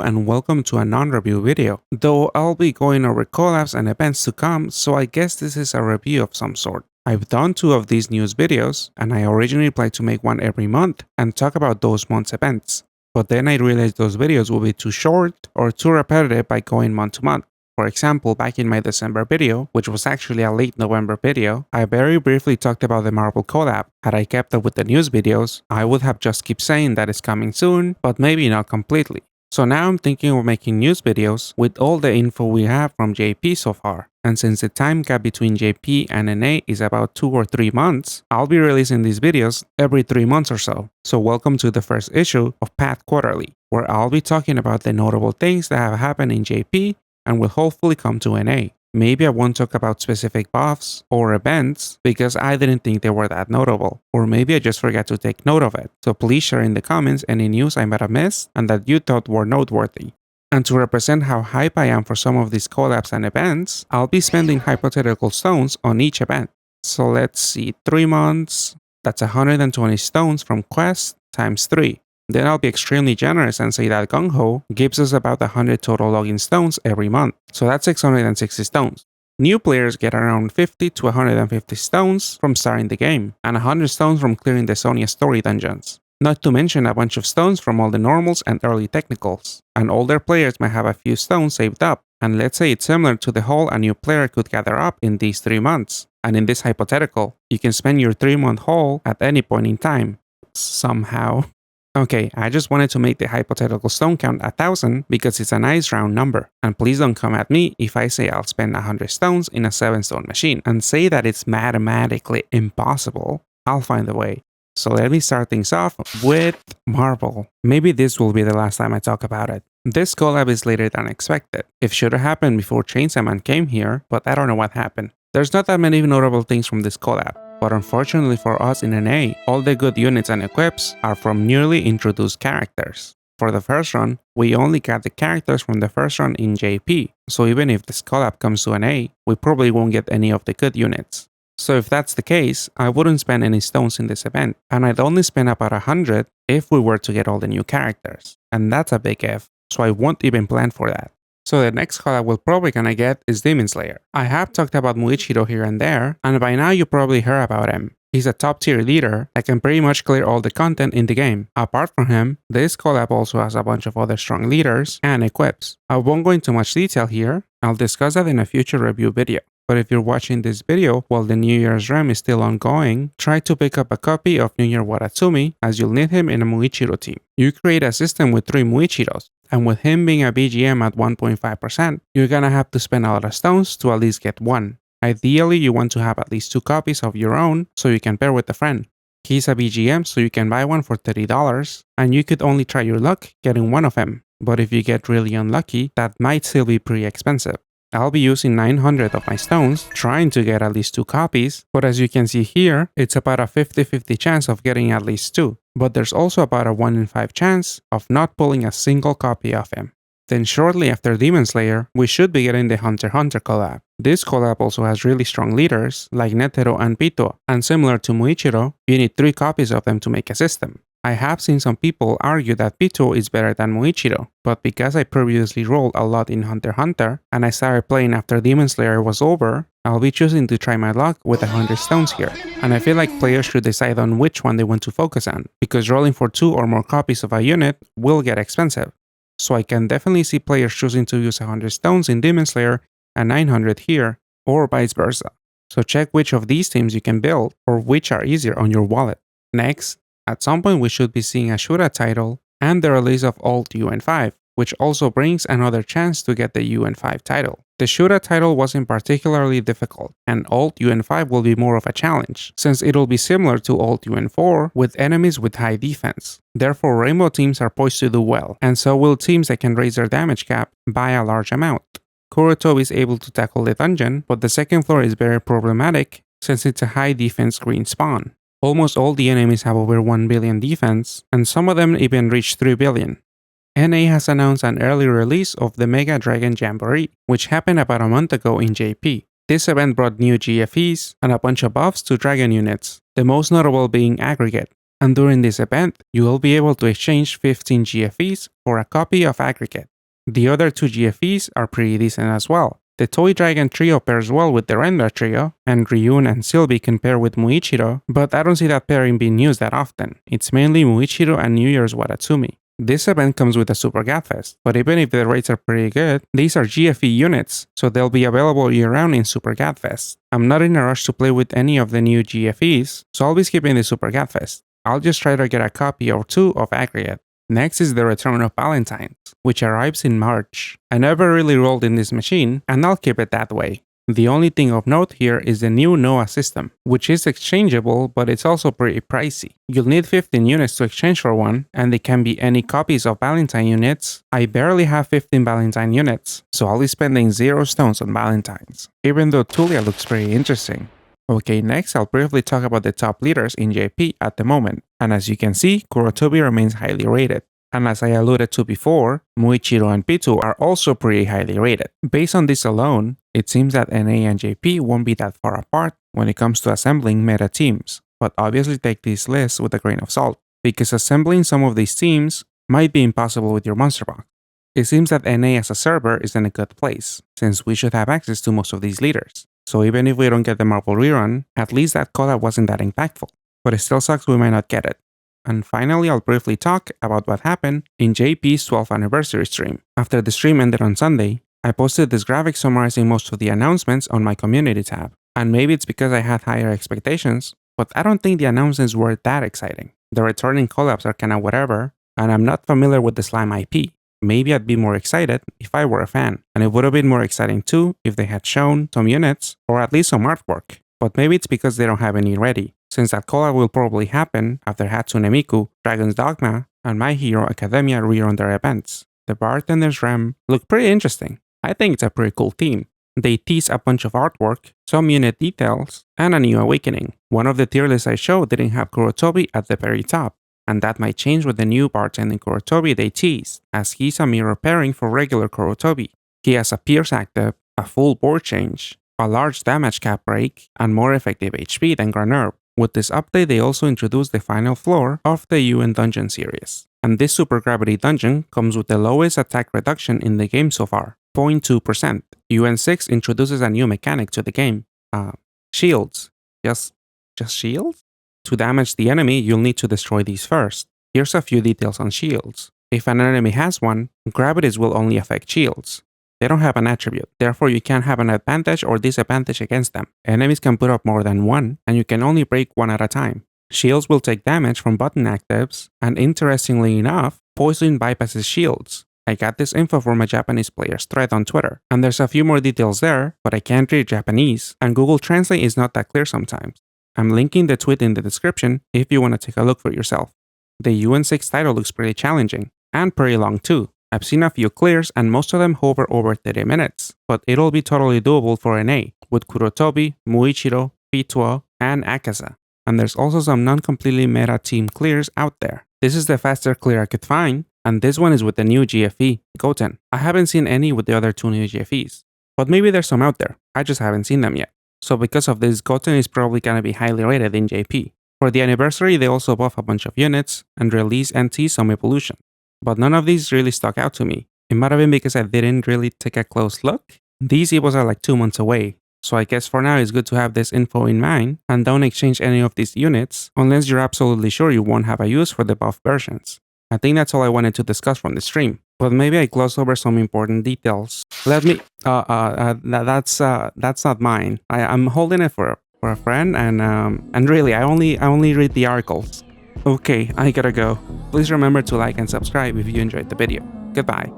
and welcome to a non-review video, though I'll be going over collabs and events to come, so I guess this is a review of some sort. I've done 2 of these news videos, and I originally planned to make one every month and talk about those month's events. But then I realized those videos will be too short or too repetitive by going month to month. For example, back in my December video, which was actually a late November video, I very briefly talked about the Marvel collab. Had I kept up with the news videos, I would have just kept saying that it's coming soon, but maybe not completely. So now I'm thinking of making news videos with all the info we have from JP so far. And since the time gap between JP and NA is about 2 or 3 months, I'll be releasing these videos every 3 months or so. So welcome to the first issue of Path Quarterly, where I'll be talking about the notable things that have happened in JP and will hopefully come to NA. Maybe I won't talk about specific buffs or events because I didn't think they were that notable, or maybe I just forgot to take note of it. So please share in the comments any news I might have missed and that you thought were noteworthy. And to represent how hype I am for some of these collabs and events, I'll be spending hypothetical stones on each event. So let's see, 3 months, that's 120 stones from Quest times 3. Then I'll be extremely generous and say that GungHo gives us about 100 total login stones every month, so that's 660 stones. New players get around 50 to 150 stones from starting the game, and 100 stones from clearing the Sonya story dungeons. Not to mention a bunch of stones from all the normals and early technicals. And older players might have a few stones saved up, and let's say it's similar to the haul a new player could gather up in these 3 months. And in this hypothetical, you can spend your 3-month haul at any point in time. Somehow. Okay, I just wanted to make the hypothetical stone count 1,000 because it's a nice round number. And please don't come at me if I say I'll spend 100 stones in a 7-stone machine and say that it's mathematically impossible. I'll find a way. So let me start things off with Marvel. Maybe this will be the last time I talk about it. This collab is later than expected. It should have happened before Chainsaw Man came here, but I don't know what happened. There's not that many notable things from this collab. But unfortunately for us in NA, all the good units and equips are from newly introduced characters. For the first run, we only got the characters from the first run in JP, so even if this collab comes to NA, we probably won't get any of the good units. So if that's the case, I wouldn't spend any stones in this event, and I'd only spend about 100 if we were to get all the new characters. And that's a big F, so I won't even plan for that. So the next collab we're probably gonna get is Demon Slayer. I have talked about Muichiro here and there, and by now you probably heard about him. He's a top tier leader that can pretty much clear all the content in the game. Apart from him, this collab also has a bunch of other strong leaders and equips. I won't go into much detail here, I'll discuss that in a future review video. But if you're watching this video while the New Year's REM is still ongoing, try to pick up a copy of New Year Watatsumi as you'll need him in a Muichiro team. You create a system with 3 Muichiros, and with him being a BGM at 1.5%, you're gonna have to spend a lot of stones to at least get one. Ideally, you want to have at least 2 copies of your own so you can pair with a friend. He's a BGM, so you can buy one for $30, and you could only try your luck getting one of him. But if you get really unlucky, that might still be pretty expensive. I'll be using 900 of my stones, trying to get at least 2 copies, but as you can see here, it's about a 50-50 chance of getting at least 2. But there's also about a 1 in 5 chance of not pulling a single copy of him. Then shortly after Demon Slayer, we should be getting the Hunter x Hunter collab. This collab also has really strong leaders, like Netero and Pito, and similar to Muichiro, you need 3 copies of them to make a system. I have seen some people argue that Pito is better than Muichiro, but because I previously rolled a lot in Hunter x Hunter, and I started playing after Demon Slayer was over, I'll be choosing to try my luck with 100 stones here. And I feel like players should decide on which one they want to focus on, because rolling for 2 or more copies of a unit will get expensive. So I can definitely see players choosing to use 100 stones in Demon Slayer and 900 here, or vice versa. So check which of these teams you can build, or which are easier on your wallet. Next, at some point we should be seeing a Shura title and the release of Alt UN5, which also brings another chance to get the UN5 title. The Shura title wasn't particularly difficult, and Alt UN5 will be more of a challenge, since it'll be similar to Alt UN4 with enemies with high defense. Therefore, Rainbow teams are poised to do well, and so will teams that can raise their damage cap by a large amount. Kuroto is able to tackle the dungeon, but the second floor is very problematic since it's a high defense green spawn. Almost all the enemies have over 1 billion defense, and some of them even reach 3 billion. NA has announced an early release of the Mega Dragon Jamboree, which happened about a month ago in JP. This event brought new GFEs and a bunch of buffs to dragon units, the most notable being Aggregate. And during this event, you will be able to exchange 15 GFEs for a copy of Aggregate. The other two GFEs are pretty decent as well. The Toy Dragon trio pairs well with the Render trio, and Ryun and Sylvie can pair with Muichiro, but I don't see that pairing being used that often. It's mainly Muichiro and New Year's Watatsumi. This event comes with a Super Gadfest, but even if the rates are pretty good, these are GFE units, so they'll be available year-round in Super Gadfest. I'm not in a rush to play with any of the new GFEs, so I'll be skipping the Super Gadfest. I'll just try to get a copy or two of Aggregate. Next is the return of Valentines, which arrives in March. I never really rolled in this machine, and I'll keep it that way. The only thing of note here is the new NOA system, which is exchangeable, but it's also pretty pricey. You'll need 15 units to exchange for one, and they can be any copies of Valentine units. I barely have 15 Valentine units, so I'll be spending 0 stones on Valentines, even though Tulia looks pretty interesting. Okay, next I'll briefly talk about the top leaders in JP at the moment, and as you can see, Kurotobi remains highly rated. And as I alluded to before, Muichiro and Pitu are also pretty highly rated. Based on this alone, it seems that NA and JP won't be that far apart when it comes to assembling meta teams, but obviously take these lists with a grain of salt, because assembling some of these teams might be impossible with your monster box. It seems that NA as a server is in a good place, since we should have access to most of these leaders. So even if we don't get the Marble rerun, at least that collab wasn't that impactful. But it still sucks we might not get it. And finally, I'll briefly talk about what happened in JP's 12th anniversary stream. After the stream ended on Sunday, I posted this graphic summarizing most of the announcements on my community tab. And maybe it's because I had higher expectations, but I don't think the announcements were that exciting. The returning collabs are kinda whatever, and I'm not familiar with the Slime IP. Maybe I'd be more excited if I were a fan, and it would have been more exciting too if they had shown some units or at least some artwork. But maybe it's because they don't have any ready, since that collab will probably happen after Hatsune Miku, Dragon's Dogma, and My Hero Academia rerun their events. The Bartenders REM look pretty interesting. I think it's a pretty cool theme. They tease a bunch of artwork, some unit details, and a new awakening. One of the tier lists I showed didn't have Kurotobi at the very top, and that might change with the new bartending Kurotobi they teased, as he's a mirror pairing for regular Kurotobi. He has a Pierce active, a full board change, a large damage cap break, and more effective HP than Granerb. With this update, they also introduced the final floor of the UN dungeon series. And this super gravity dungeon comes with the lowest attack reduction in the game so far, 0.2%. UN6 introduces a new mechanic to the game. Shields. Just shields? To damage the enemy, you'll need to destroy these first. Here's a few details on shields. If an enemy has one, gravities will only affect shields. They don't have an attribute, therefore you can't have an advantage or disadvantage against them. Enemies can put up more than one, and you can only break one at a time. Shields will take damage from button actives, and interestingly enough, poison bypasses shields. I got this info from a Japanese player's thread on Twitter, and there's a few more details there, but I can't read Japanese, and Google Translate is not that clear sometimes. I'm linking the tweet in the description if you want to take a look for yourself. The UN6 title looks pretty challenging, and pretty long too. I've seen a few clears and most of them hover over 30 minutes, but it'll be totally doable for NA, with Kurotobi, Muichiro, Pituo, and Akaza. And there's also some non-completely meta team clears out there. This is the faster clear I could find, and this one is with the new GFE, Gouten. I haven't seen any with the other two new GFEs, but maybe there's some out there, I just haven't seen them yet. So because of this, Gouten is probably gonna be highly rated in JP. For the anniversary, they also buff a bunch of units and release and tease some evolution. But none of these really stuck out to me. It might have been because I didn't really take a close look. These evos are like 2 months away, so I guess for now it's good to have this info in mind and don't exchange any of these units unless you're absolutely sure you won't have a use for the buff versions. I think that's all I wanted to discuss from the stream, but maybe I glossed over some important details. Let me, that's not mine. I'm holding it for a friend, and really I only read the articles. Okay, I gotta go. Please remember to like and subscribe if you enjoyed the video. Goodbye.